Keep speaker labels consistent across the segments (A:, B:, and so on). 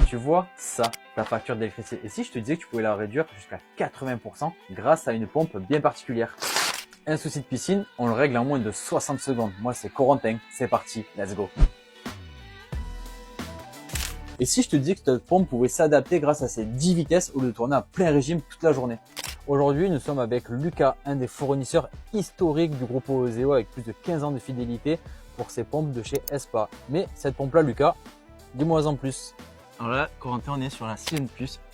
A: Tu vois ça, ta facture d'électricité. Et si je te disais que tu pouvais la réduire jusqu'à 80% grâce à une pompe bien particulière? Un souci de piscine, on le règle en moins de 60 secondes. Moi, c'est Corentin. C'est parti, let's go. Et si je te dis que cette pompe pouvait s'adapter grâce à ses 10 vitesses au lieu de tourner à plein régime toute la journée? Aujourd'hui, nous sommes avec Lucas, un des fournisseurs historiques du groupe Oseo avec plus de 15 ans de fidélité pour ses pompes de chez Espa. Mais cette pompe-là, Lucas, dis-moi en plus.
B: Alors là, Corentin, on est sur la CN+,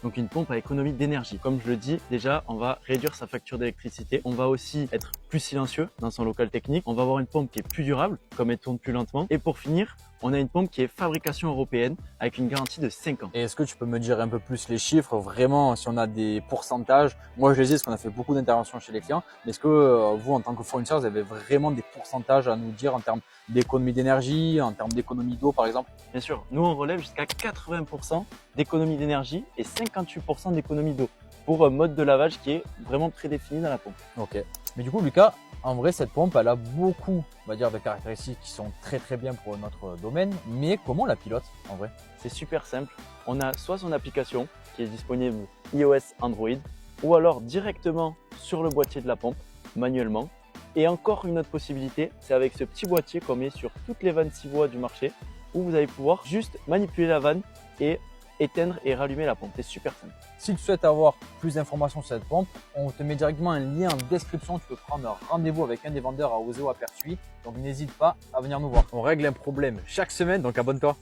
B: donc une pompe à économie d'énergie. Comme je le dis, déjà, on va réduire sa facture d'électricité. On va aussi être plus silencieux dans son local technique. On va avoir une pompe qui est plus durable, comme elle tourne plus lentement. Et pour finir, on a une pompe qui est fabrication européenne avec une garantie de 5 ans.
A: Et est-ce que tu peux me dire un peu plus les chiffres, vraiment, si on a des pourcentages? Moi, je les ai parce qu'on a fait beaucoup d'interventions chez les clients. Mais est-ce que vous, en tant que fournisseur, vous avez vraiment des pourcentages à nous dire en termes d'économie d'énergie, en termes d'économie d'eau, par exemple?
B: Bien sûr, nous, on relève jusqu'à 80% d'économie d'énergie et 58% d'économie d'eau pour un mode de lavage qui est vraiment prédéfini dans la pompe.
A: Ok. Mais du coup, Lucas, en vrai, cette pompe, elle a beaucoup, on va dire, de caractéristiques qui sont très bien pour notre domaine. Mais comment on la pilote, en vrai?
B: C'est super simple. On a soit son application qui est disponible iOS, Android, ou alors directement sur le boîtier de la pompe, manuellement. Et encore une autre possibilité, c'est avec ce petit boîtier qu'on met sur toutes les vannes 6 voies du marché, où vous allez pouvoir juste manipuler la vanne et éteindre et rallumer la pompe. C'est super simple.
A: Si tu souhaites avoir plus d'informations sur cette pompe, on te met directement un lien en description. Tu peux prendre un rendez-vous avec un des vendeurs à Oseo à Pertuis. Donc n'hésite pas à venir nous voir. On règle un problème chaque semaine, donc abonne-toi.